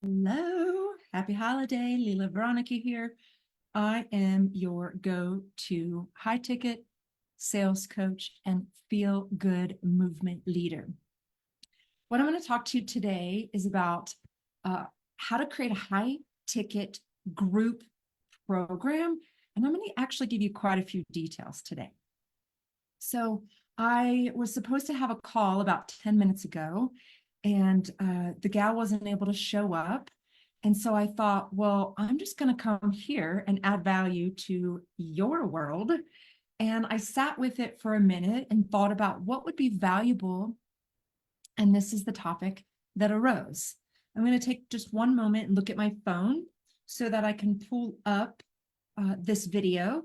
Hello, happy holiday. Leela Veronica here. I am your go-to high ticket sales coach and feel good movement leader. What I'm going to talk to you today is about how to create a high ticket group program. And I'm going to actually give you quite a few details today. So I was supposed to have a call about 10 minutes ago, and the gal wasn't able to show up. And so I thought, well, I'm just going to come here and add value to your world. And I sat with it for a minute and thought about what would be valuable. And this is the topic that arose. I'm going to take just one moment and look at my phone so that I can pull up this video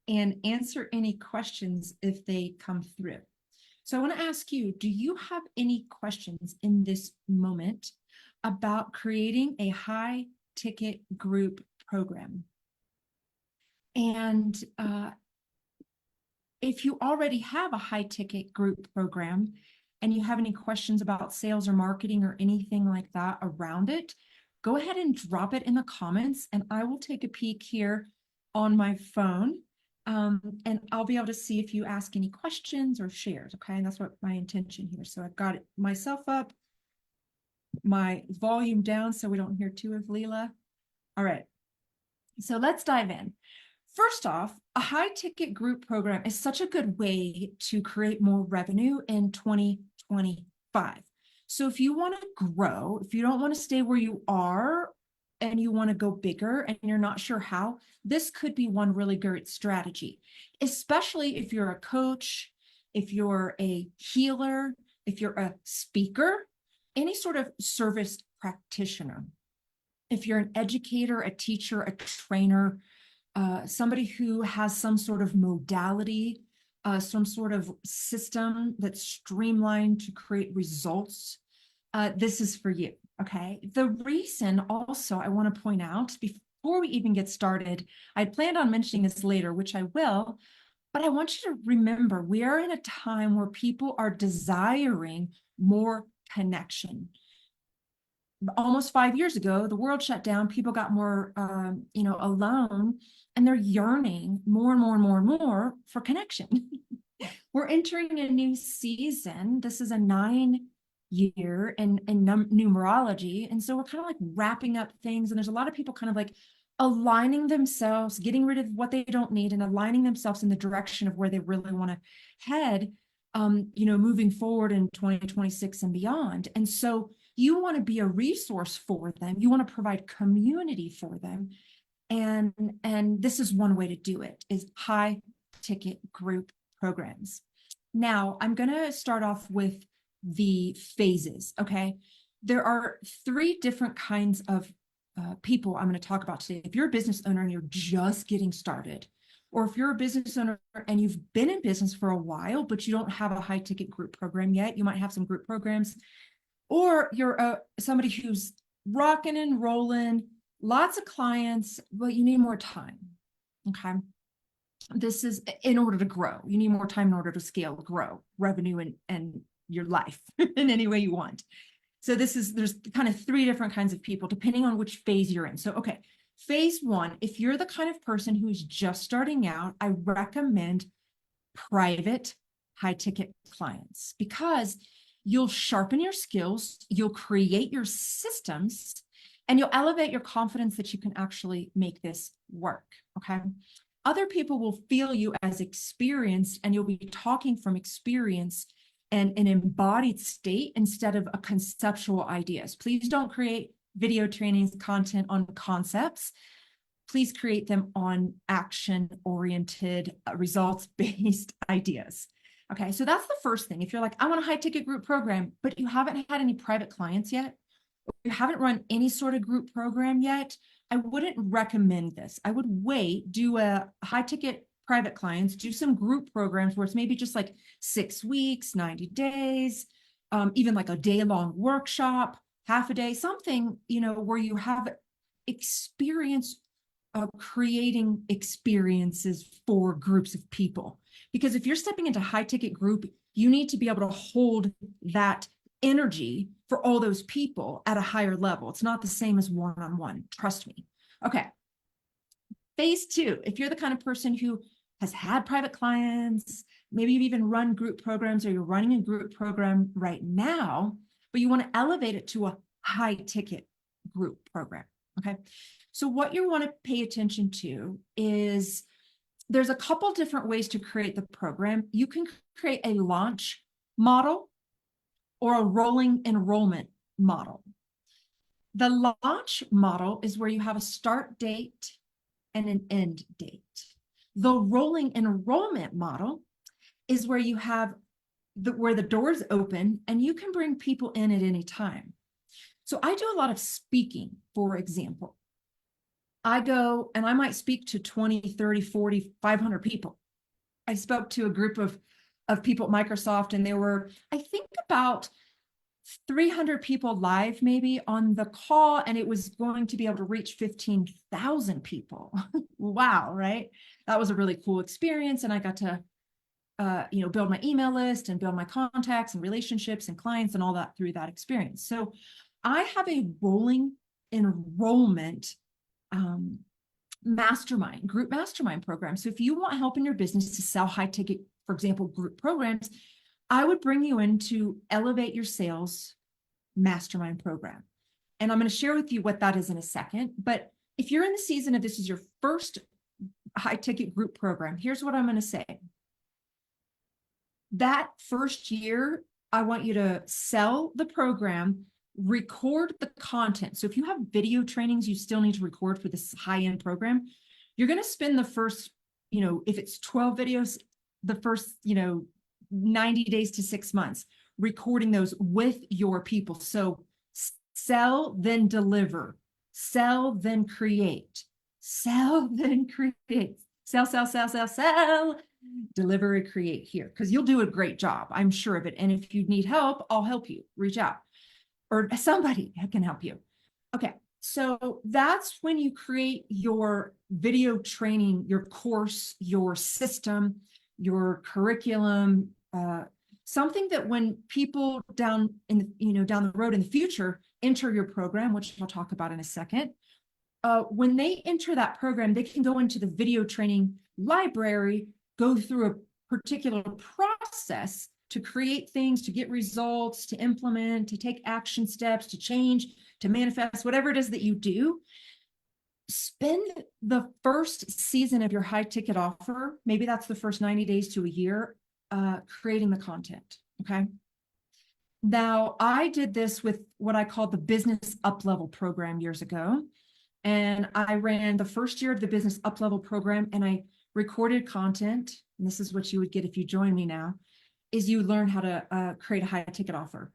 and answer any questions if they come through. So I want to ask you, do you have any questions in this moment about creating a high ticket group program? And if you already have a high ticket group program and you have any questions about sales or marketing or anything like that around it, go ahead and drop it in the comments and I will take a peek here on my phone. And I'll be able to see if you ask any questions or shares. Okay. And that's what my intention here. So I've got it myself up, my volume down so we don't hear too of Leela. All right. So let's dive in. First off, a high ticket group program is such a good way to create more revenue in 2025. So if you want to grow, if you don't want to stay where you are and you want to go bigger and you're not sure how, this could be one really great strategy, especially if you're a coach, if you're a healer, if you're a speaker, any sort of service practitioner. If you're an educator, a teacher, a trainer, somebody who has some sort of modality, some sort of system that's streamlined to create results, this is for you, okay? The reason also I want to point out, before we even get started, I planned on mentioning this later, which I will, but I want you to remember we are in a time where people are desiring more connection. Almost 5 years ago, the world shut down, people got more, alone, and they're yearning more and more and more and more for connection. We're entering a new season. This is a 9-year in numerology. And so we're kind of like wrapping up things. And there's a lot of people kind of like aligning themselves, getting rid of what they don't need and aligning themselves in the direction of where they really want to head, moving forward in 2026 and beyond. And so you want to be a resource for them. You want to provide community for them. And this is one way to do it, is high ticket group programs. Now, I'm going to start off with the phases, okay? There are 3 different kinds of people I'm going to talk about today. If you're a business owner and you're just getting started, or if you're a business owner and you've been in business for a while, but you don't have a high ticket group program yet, you might have some group programs, or you're somebody who's rocking and rolling, lots of clients, but you need more time, okay? This is in order to grow. You need more time in order to scale, grow revenue and your life in any way you want. So there's kind of 3 different kinds of people depending on which phase you're in. So, okay, phase 1, if you're the kind of person who's just starting out, I recommend private high ticket clients because you'll sharpen your skills, you'll create your systems, and you'll elevate your confidence that you can actually make this work, okay? Other people will feel you as experienced and you'll be talking from experience and an embodied state instead of a conceptual ideas. Please don't create video trainings, content on concepts. Please create them on action-oriented, results-based ideas. Okay, so that's the first thing. If you're like, I want a high ticket group program, but you haven't had any private clients yet, or you haven't run any sort of group program yet, I wouldn't recommend this. I would wait, do a high ticket private clients, do some group programs where it's maybe just like 6 weeks, 90 days, even like a day-long workshop, half a day, something, where you have experience of creating experiences for groups of people. Because if you're stepping into high ticket group, you need to be able to hold that energy for all those people at a higher level. It's not the same as one-on-one, trust me. Okay. Phase two, if you're the kind of person who has had private clients, maybe you've even run group programs or you're running a group program right now, but you want to elevate it to a high ticket group program. Okay. So what you want to pay attention to is there's a couple different ways to create the program. You can create a launch model or a rolling enrollment model. The launch model is where you have a start date and an end date. The rolling enrollment model is where you have where the doors open and you can bring people in at any time. So I do a lot of speaking, for example. I go and I might speak to 20, 30, 40, 500 people. I spoke to a group of people at Microsoft, and there were, I think, about 300 people live maybe on the call, and it was going to be able to reach 15,000 people. Wow, right? That was a really cool experience. And I got to, build my email list and build my contacts and relationships and clients and all that through that experience. So I have a rolling enrollment group mastermind program. So if you want help in your business to sell high ticket, for example, group programs, I would bring you in to elevate your sales mastermind program. And I'm going to share with you what that is in a second. But if you're in the season of this is your first high ticket group program, here's what I'm going to say. That first year, I want you to sell the program, record the content. So if you have video trainings, you still need to record for this high-end program. You're going to spend the first, if it's 12 videos, the first, 90 days to 6 months, recording those with your people. So sell, then deliver, sell, then create, sell, then create, sell, deliver and create here, because you'll do a great job. I'm sure of it. And if you need help, I'll help you. Reach out, or somebody can help you. Okay. So that's when you create your video training, your course, your system, your curriculum, something that when people down the road in the future enter your program, which I'll talk about in a second, when they enter that program, they can go into the video training library, go through a particular process to create things, to get results, to implement, to take action steps, to change, to manifest, whatever it is that you do. Spend the first season of your high ticket offer, maybe that's the first 90 days to a year, creating the content. Okay. Now, I did this with what I called the Business Up Level program years ago. And I ran the first year of the Business Up Level program, and I recorded content. And this is what you would get if you join me now, is you learn how to create a high ticket offer,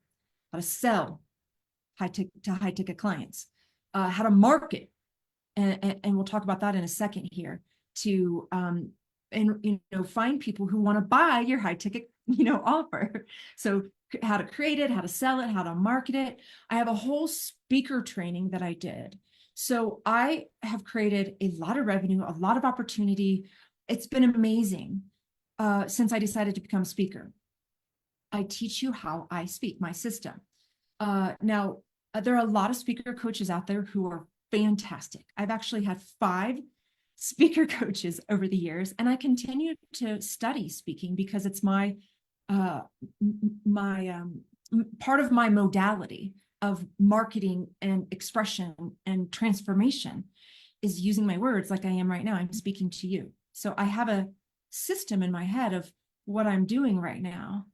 how to sell high ticket clients, how to market. And we'll talk about that in a second here, to find people who want to buy your high ticket offer. So how to create it, how to sell it, how to market it. I have a whole speaker training that I did. So I have created a lot of revenue, a lot of opportunity. It's been amazing since I decided to become a speaker. I teach you how I speak, my system. Now, there are a lot of speaker coaches out there who are fantastic. I've actually had 5 speaker coaches over the years, and I continue to study speaking because it's my part of my modality of marketing and expression and transformation is using my words like I am right now. I'm speaking to you. So I have a system in my head of what I'm doing right now,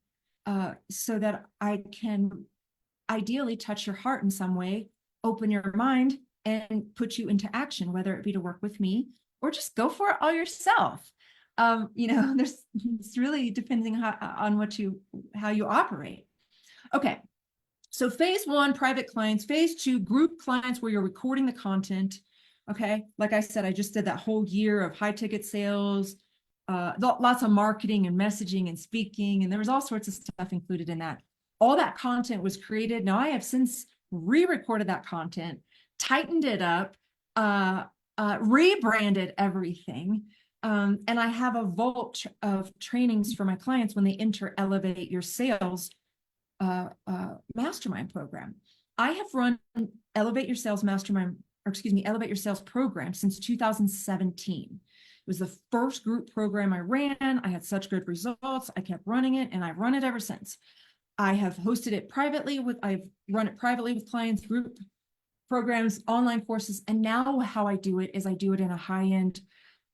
so that I can ideally touch your heart in some way, open your mind, and put you into action, whether it be to work with me or just go for it all yourself. It's really depending on how you operate. Okay. So phase 1, private clients. Phase 2, group clients, where you're recording the content. Okay. Like I said, I just did that whole year of high ticket sales, lots of marketing and messaging and speaking, and there was all sorts of stuff included in that. All that content was created. Now I have since re-recorded that content, tightened it up, rebranded everything. And I have a vault of trainings for my clients when they enter Elevate Your Sales mastermind program. I have run Elevate Your Sales Mastermind, or excuse me, Elevate Your Sales program since 2017. It was the first group program I ran. I had such good results. I kept running it, and I've run it ever since. I have hosted it privately I've run it privately with clients, group programs, online courses. And now how I do it is I do it in a high-end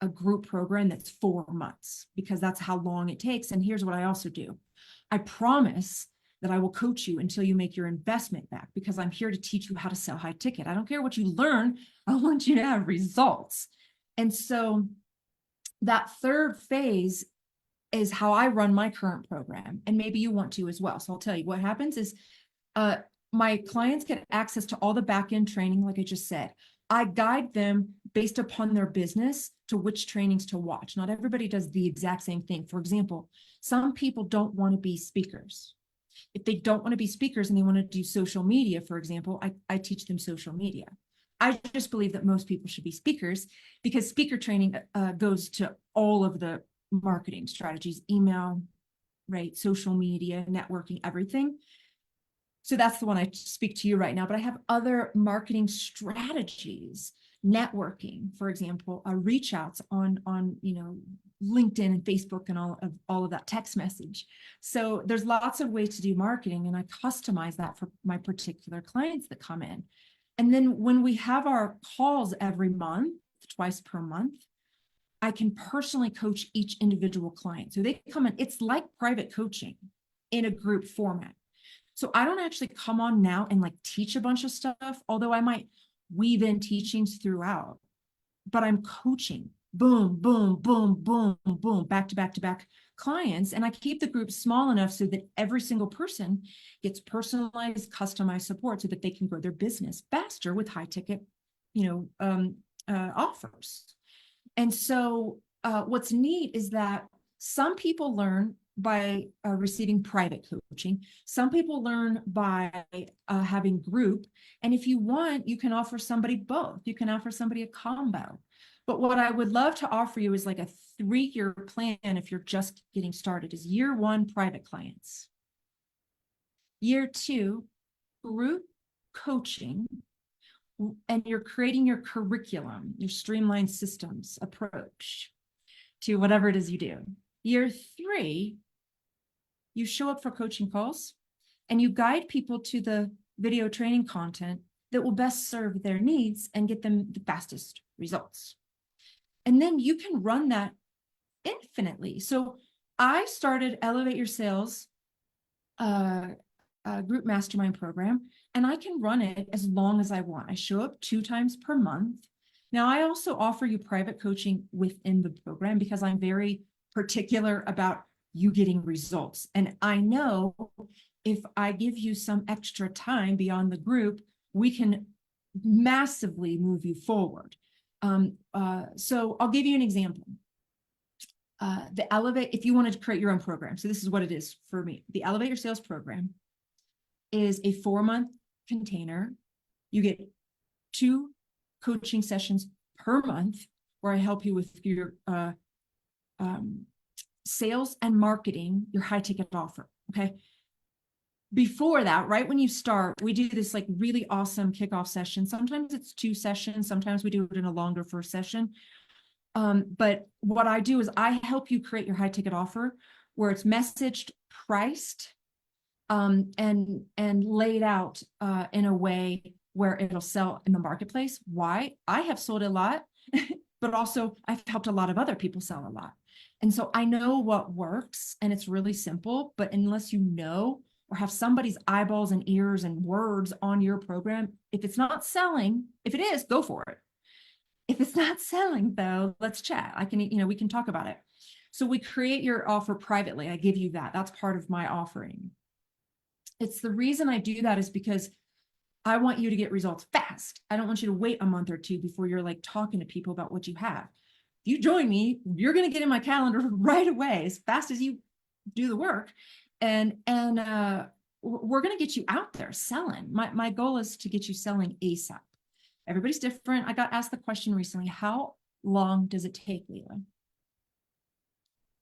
a group program that's 4 months, because that's how long it takes. And here's what I also do. I promise that I will coach you until you make your investment back, because I'm here to teach you how to sell high ticket. I don't care what you learn. I want you to have results. And so that third phase is how I run my current program. And maybe you want to as well. So I'll tell you what happens is my clients get access to all the back-end training, like I just said. I guide them based upon their business to which trainings to watch. Not everybody does the exact same thing. For example, some people don't want to be speakers. If they don't want to be speakers and they want to do social media, for example, I teach them social media. I just believe that most people should be speakers, because speaker training goes to all of the marketing strategies, email, right, social media, networking, everything. So that's the one I speak to you right now, but I have other marketing strategies, networking, for example, reach outs on LinkedIn and Facebook and all of that, text message. So there's lots of ways to do marketing, and I customize that for my particular clients that come in. And then when we have our calls every month, twice per month, I can personally coach each individual client. So they come in, it's like private coaching in a group format. So I don't actually come on now and like teach a bunch of stuff, although I might weave in teachings throughout, but I'm coaching, boom, boom, boom, boom, boom, back to back to back clients. And I keep the group small enough so that every single person gets personalized, customized support so that they can grow their business faster with high ticket, offers. And so what's neat is that some people learn by receiving private coaching. Some people learn by having group. And if you want, you can offer somebody both. You can offer somebody a combo. But what I would love to offer you is like a 3-year plan if you're just getting started. Is year 1, private clients. Year 2, group coaching. And you're creating your curriculum, your streamlined systems approach to whatever it is you do. Year 3, you show up for coaching calls and you guide people to the video training content that will best serve their needs and get them the fastest results. And then you can run that infinitely. So I started Elevate Your Sales group mastermind program, and I can run it as long as I want. I show up 2 times per month. Now, I also offer you private coaching within the program because I'm very particular about you getting results. And I know if I give you some extra time beyond the group, we can massively move you forward. So I'll give you an example. The Elevate, if you wanted to create your own program, so this is what it is for me. The Elevate Your Sales program is a 4-month container. You get 2 coaching sessions per month where I help you with your sales and marketing, your high ticket offer. Okay. Before that, right when you start, we do this like really awesome kickoff session. Sometimes it's 2 sessions. Sometimes we do it in a longer first session. But what I do is I help you create your high ticket offer where it's messaged, priced, and laid out in a way where it'll sell in the marketplace. Why? I have sold a lot, but also I've helped a lot of other people sell a lot. And so I know what works, and it's really simple, but unless you know or have somebody's eyeballs and ears and words on your program, if it's not selling, if it is, go for it. If it's not selling though, let's chat. We can talk about it. So we create your offer privately. I give you that. That's part of my offering. It's the reason I do that is because I want you to get results fast. I don't want you to wait a month or 2 before you're like talking to people about what you have. If you join me, you're going to get in my calendar right away as fast as you do the work. And we're going to get you out there selling. My goal is to get you selling ASAP. Everybody's different. I got asked the question recently, how long does it take, Leila?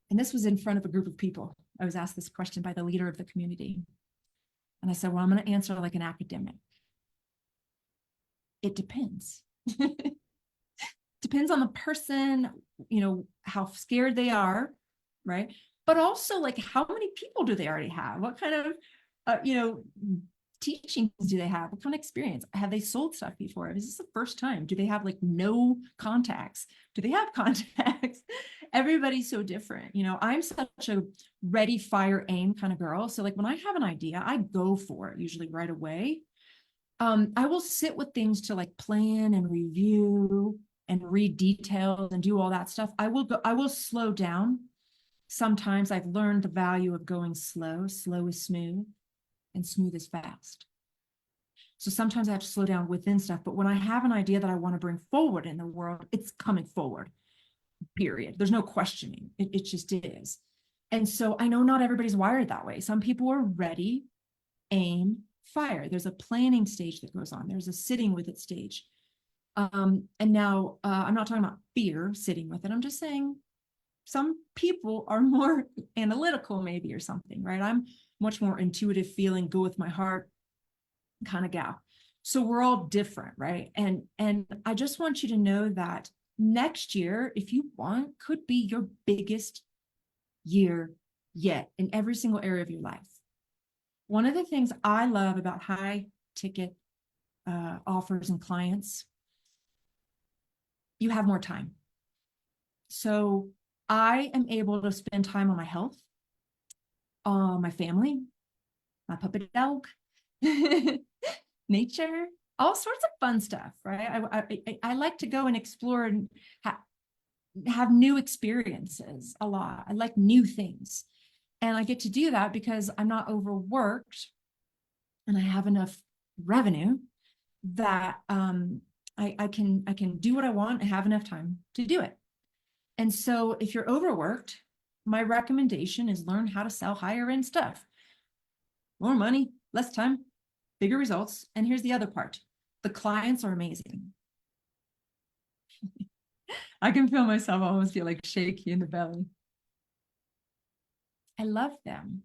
And this was in front of a group of people. I was asked this question by the leader of the community. And I said, well, I'm going to answer like an academic. It depends. Depends on the person, how scared they are, right? But also like how many people do they already have? What kind of, teachings do they have? What kind of experience? Have they sold stuff before? Is this the first time? Do they have like no contacts? Do they have contacts? Everybody's so different. I'm such a ready, fire, aim kind of girl. So like when I have an idea, I go for it usually right away. I will sit with things to like plan and review and read details and do all that stuff. I will slow down. Sometimes I've learned the value of going slow. Slow is smooth and smooth is fast. So sometimes I have to slow down within stuff, but when I have an idea that I want to bring forward in the world, it's coming forward, period. There's no questioning. It just is. And so I know not everybody's wired that way. Some people are ready, aim, fire. There's a planning stage that goes on. There's a sitting with it stage. And now I'm not talking about fear sitting with it. I'm just saying some people are more analytical maybe or something, right? I'm much more intuitive feeling, go with my heart kind of gal. So we're all different, right? And I just want you to know that next year, if you want, could be your biggest year yet in every single area of your life. One of the things I love about high ticket offers and clients, you have more time. So I am able to spend time on my health, my family, my puppy dog, nature, all sorts of fun stuff, right? I like to go and explore and have new experiences a lot. I like new things. And I get to do that because I'm not overworked and I have enough revenue that I can do what I want and have enough time to do it. And so if you're overworked, my recommendation is learn how to sell higher end stuff. More money, less time, bigger results. And here's the other part. The clients are amazing. I can feel myself almost feel like shaky in the belly. I love them.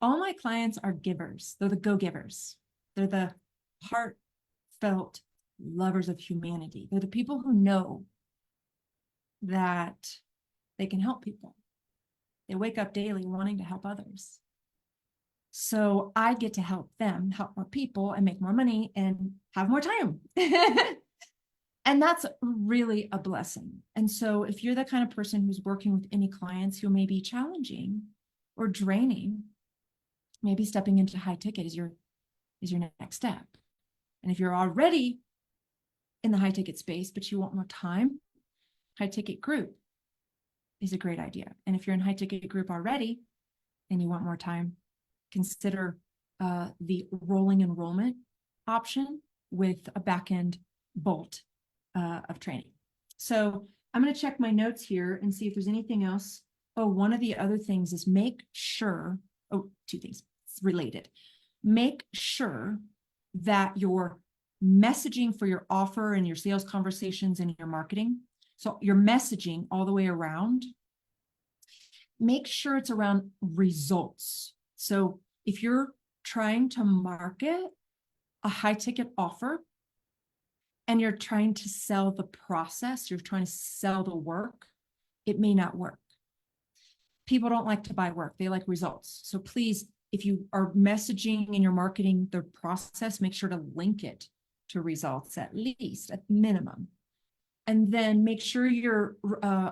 All my clients are givers. They're the go-givers. They're the heartfelt lovers of humanity. They're the people who know that they can help people. They wake up daily wanting to help others. So I get to help them help more people and make more money and have more time. And that's really a blessing. And so if you're the kind of person who's working with any clients who may be challenging or draining, maybe stepping into high ticket is your next step. And if you're already in the high ticket space, but you want more time, high ticket group is a great idea. And if you're in high ticket group already and you want more time, consider the rolling enrollment option with a back-end bolt of training. So I'm going to check my notes here and see if there's anything else. Oh, one of the other things is make sure, two things related. Make sure that your messaging for your offer and your sales conversations and your marketing, so your messaging all the way around, make sure it's around results. So if you're trying to market a high ticket offer and you're trying to sell the process, you're trying to sell the work, it may not work. People don't like to buy work, they like results. So please, if you are messaging and you're marketing the process, make sure to link it to results at least, at minimum. And then make sure you're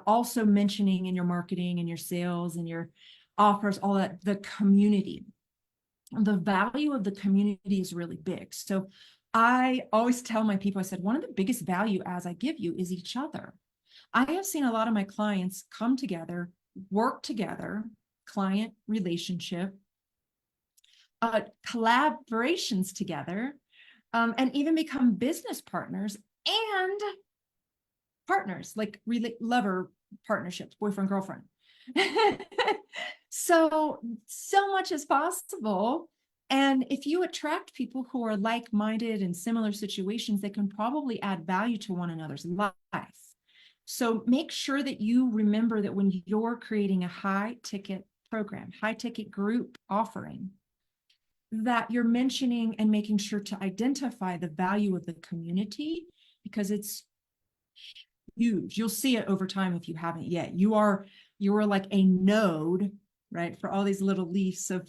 also mentioning in your marketing and your sales and your offers, all that, the community. The value of the community is really big. So I always tell my people, I said, one of the biggest value as I give you is each other. I have seen a lot of my clients come together, work together, client relationship, collaborations together, and even become business partners and partners, like lover partnerships, boyfriend, girlfriend. So much is possible. And if you attract people who are like-minded in similar situations, they can probably add value to one another's life. So make sure that you remember that when you're creating a high ticket program, high ticket group offering, that you're mentioning and making sure to identify the value of the community, because it's huge. You'll see it over time if you haven't yet. You are like a node, right, for all these little leaves of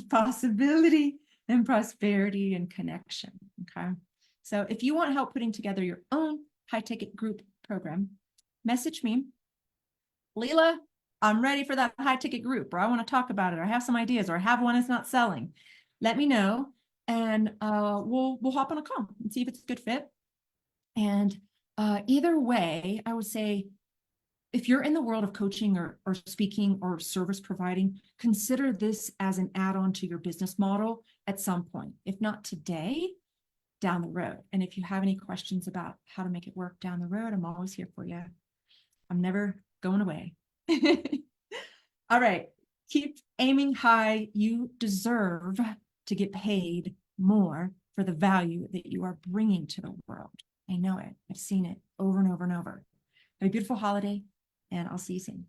possibility and prosperity and connection. Okay. So if you want help putting together your own high ticket group program, message me. Leela, I'm ready for that high ticket group, or I want to talk about it, or I have some ideas, or I have one that's not selling. Let me know, and we'll hop on a call and see if it's a good fit. And either way, I would say, if you're in the world of coaching or speaking or service providing, consider this as an add-on to your business model at some point. If not today, down the road. And if you have any questions about how to make it work down the road, I'm always here for you. I'm never going away. All right. Keep aiming high. You deserve to get paid more for the value that you are bringing to the world. I know it. I've seen it over and over and over. Have a beautiful holiday, and I'll see you soon.